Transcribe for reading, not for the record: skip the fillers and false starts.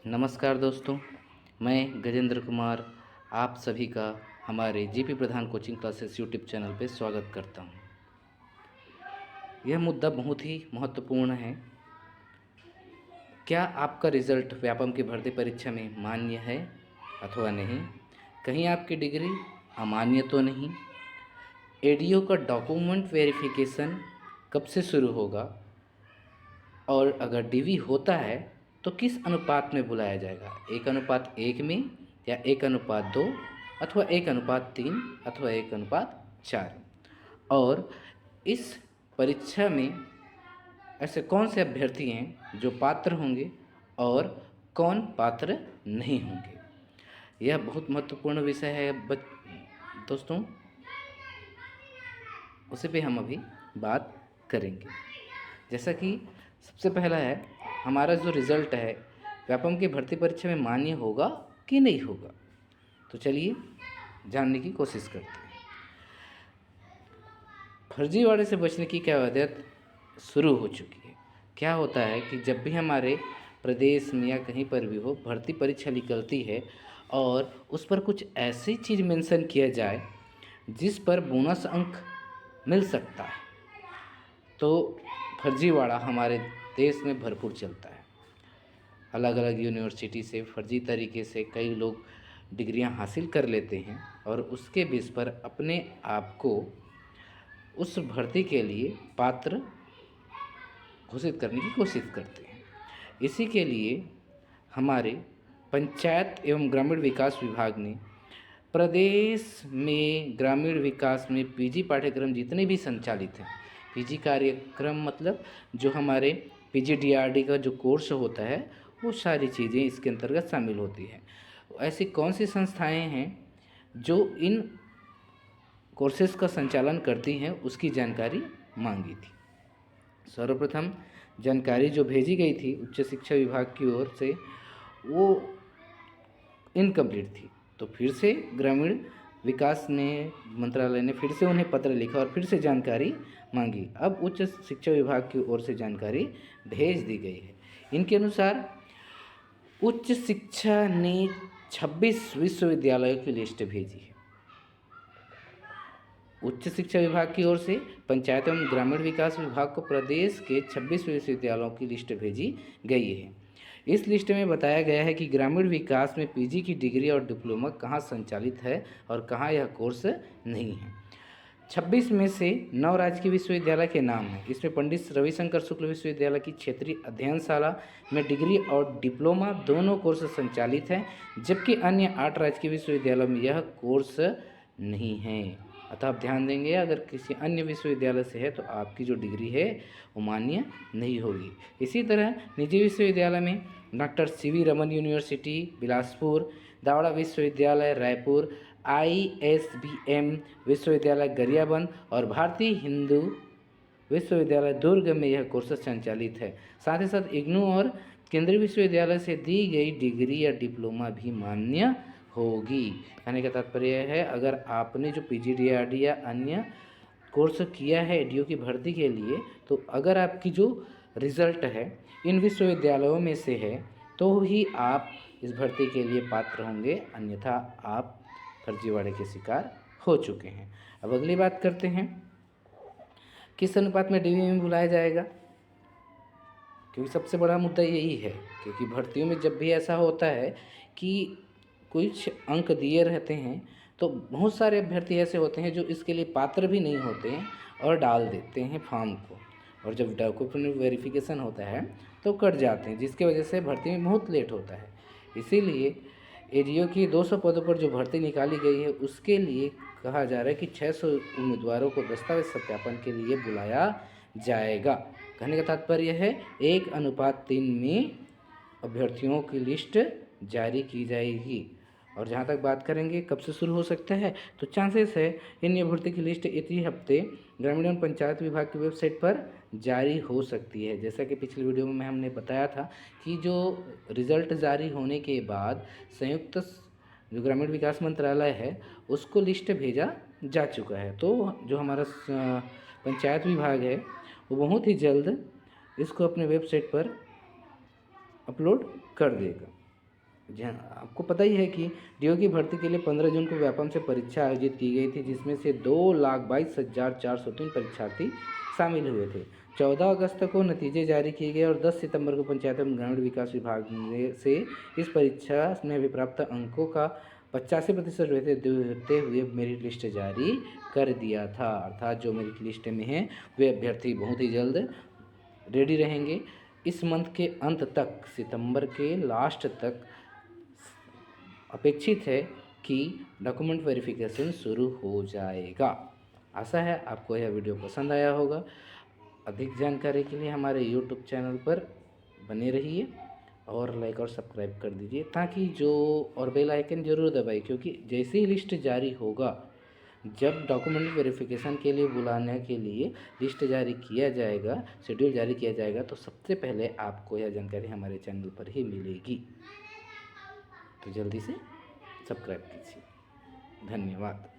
नमस्कार दोस्तों, मैं गजेंद्र कुमार आप सभी का हमारे जीपी प्रधान कोचिंग क्लासेस यूट्यूब चैनल पे स्वागत करता हूँ। यह मुद्दा बहुत ही महत्वपूर्ण है। क्या आपका रिज़ल्ट व्यापम की भर्ती परीक्षा में मान्य है अथवा नहीं? कहीं आपकी डिग्री अमान्य तो नहीं? एडीओ का डॉक्यूमेंट वेरिफिकेशन कब से शुरू होगा? और अगर डीवी होता है तो किस अनुपात में बुलाया जाएगा? 1:1 में या 1:2 अथवा 1:3 अथवा 1:4? और इस परीक्षा में ऐसे कौन से अभ्यर्थी हैं जो पात्र होंगे और कौन पात्र नहीं होंगे? यह बहुत महत्वपूर्ण विषय है दोस्तों, उसी पे हम अभी बात करेंगे। जैसा कि सबसे पहला है, हमारा जो रिज़ल्ट है व्यापम की भर्ती परीक्षा में मान्य होगा कि नहीं होगा। तो चलिए जानने की कोशिश करते हैं। फर्जीवाड़े से बचने की कवायद शुरू हो चुकी है। क्या होता है कि जब भी हमारे प्रदेश में या कहीं पर भी हो भर्ती परीक्षा निकलती है और उस पर कुछ ऐसी चीज़ मेंशन किया जाए जिस पर बोनस अंक मिल सकता है, तो फर्जीवाड़ा हमारे देश में भरपूर चलता है। अलग अलग यूनिवर्सिटी से फर्जी तरीके से कई लोग डिग्रियां हासिल कर लेते हैं और उसके बेस पर अपने आप को उस भर्ती के लिए पात्र घोषित करने की कोशिश करते हैं। इसी के लिए हमारे पंचायत एवं ग्रामीण विकास विभाग ने प्रदेश में ग्रामीण विकास में पीजी पाठ्यक्रम जितने भी संचालित हैं, पीजी कार्यक्रम मतलब जो हमारे पीजीडीआरडी का जो कोर्स होता है वो सारी चीज़ें इसके अंतर्गत शामिल होती हैं। ऐसी कौन सी संस्थाएं हैं जो इन कोर्सेज़ का संचालन करती हैं उसकी जानकारी मांगी थी। सर्वप्रथम जानकारी जो भेजी गई थी उच्च शिक्षा विभाग की ओर से वो इनकम्प्लीट थी, तो फिर से ग्रामीण विकास में मंत्रालय ने फिर से उन्हें पत्र लिखा और फिर से जानकारी मांगी। अब उच्च शिक्षा विभाग की ओर से जानकारी भेज दी गई है। इनके अनुसार उच्च शिक्षा ने 26 विश्वविद्यालयों की लिस्ट भेजी है। उच्च शिक्षा विभाग की ओर से पंचायत एवं ग्रामीण विकास विभाग को प्रदेश के 26 विश्वविद्यालयों की लिस्ट भेजी गई है। इस लिस्ट में बताया गया है कि ग्रामीण विकास में पीजी की डिग्री और डिप्लोमा कहाँ संचालित है और कहाँ यह कोर्स नहीं है। 26 में से 9 राजकीय विश्वविद्यालय के नाम हैं। इसमें पंडित रविशंकर शुक्ल विश्वविद्यालय की क्षेत्रीय अध्ययनशाला में डिग्री और डिप्लोमा दोनों कोर्स संचालित हैं, जबकि अन्य 8 राजकीय विश्वविद्यालयों में यह कोर्स नहीं है। अतः आप ध्यान देंगे, अगर किसी अन्य विश्वविद्यालय से है तो आपकी जो डिग्री है वो मान्य नहीं होगी। इसी तरह निजी विश्वविद्यालय में doctor C V Raman university Bilaspur, Dawda विश्वविद्यालय रायपुर, आईएसबीएम विश्वविद्यालय गरियाबंद और भारतीय हिंदू विश्वविद्यालय दुर्ग में यह कोर्स संचालित है। साथ ही साथ इग्नू और केंद्रीय विश्वविद्यालय से दी गई डिग्री या डिप्लोमा भी मान्य होगी। कहने का तात्पर्य है, अगर आपने जो पीजीडीआरडी या अन्य कोर्स किया है एडीओ की भर्ती के लिए, तो अगर आपकी जो रिज़ल्ट है इन विश्वविद्यालयों में से है तो ही आप इस भर्ती के लिए पात्र होंगे, अन्यथा आप फर्जीवाड़े के शिकार हो चुके हैं। अब अगली बात करते हैं, किस अनुपात में डीवी में बुलाया जाएगा? क्योंकि सबसे बड़ा मुद्दा यही है, क्योंकि भर्तियों में जब भी ऐसा होता है कि कुछ अंक दिए रहते हैं तो बहुत सारे अभ्यर्थी ऐसे होते हैं जो इसके लिए पात्र भी नहीं होते हैं और डाल देते हैं फॉर्म को, और जब डॉक्यूमेंट वेरिफिकेशन होता है तो कट जाते हैं, जिसकी वजह से भर्ती में बहुत लेट होता है। इसीलिए एडीओ की 200 पदों पर जो भर्ती निकाली गई है उसके लिए कहा जा रहा है कि 600 उम्मीदवारों को दस्तावेज सत्यापन के लिए बुलाया जाएगा। कहने का तात्पर्य है 1:3 में अभ्यर्थियों की लिस्ट जारी की जाएगी। और जहाँ तक बात करेंगे कब से शुरू हो सकता है, तो चांसेस है इन भर्ती की लिस्ट इसी हफ्ते ग्रामीण एवं पंचायत विभाग की वेबसाइट पर जारी हो सकती है। जैसा कि पिछले वीडियो में हमने बताया था कि जो रिज़ल्ट जारी होने के बाद संयुक्त जो ग्रामीण विकास मंत्रालय है उसको लिस्ट भेजा जा चुका है। तो जो हमारा पंचायत विभाग है वो बहुत ही जल्द इसको अपने वेबसाइट पर अपलोड कर देगा। जहाँ आपको पता ही है कि डीओ की भर्ती के लिए 15 जून को व्यापम से परीक्षा आयोजित की गई थी, जिसमें से 2,22,403 परीक्षार्थी शामिल हुए थे। 14 अगस्त को नतीजे जारी किए गए और 10 सितंबर को पंचायत एवं ग्रामीण विकास विभाग से इस परीक्षा में प्राप्त अंकों का 85% देते हुए मेरिट लिस्ट जारी कर दिया था। अर्थात जो मेरिट लिस्ट में हैं वे अभ्यर्थी बहुत ही जल्द रेडी रहेंगे। इस मंथ के अंत तक, सितंबर के लास्ट तक अपेक्षित है कि डॉक्यूमेंट वेरिफिकेशन शुरू हो जाएगा। आशा है आपको यह वीडियो पसंद आया होगा। अधिक जानकारी के लिए हमारे यूट्यूब चैनल पर बने रहिए और लाइक और सब्सक्राइब कर दीजिए, ताकि जो और बेल आइकन ज़रूर दबाइए, क्योंकि जैसे ही लिस्ट जारी होगा, जब डॉक्यूमेंट वेरिफिकेशन के लिए बुलाने के लिए लिस्ट जारी किया जाएगा, शेड्यूल जारी किया जाएगा, तो सबसे पहले आपको यह जानकारी हमारे चैनल पर ही मिलेगी। तो जल्दी से सब्सक्राइब कीजिए। धन्यवाद।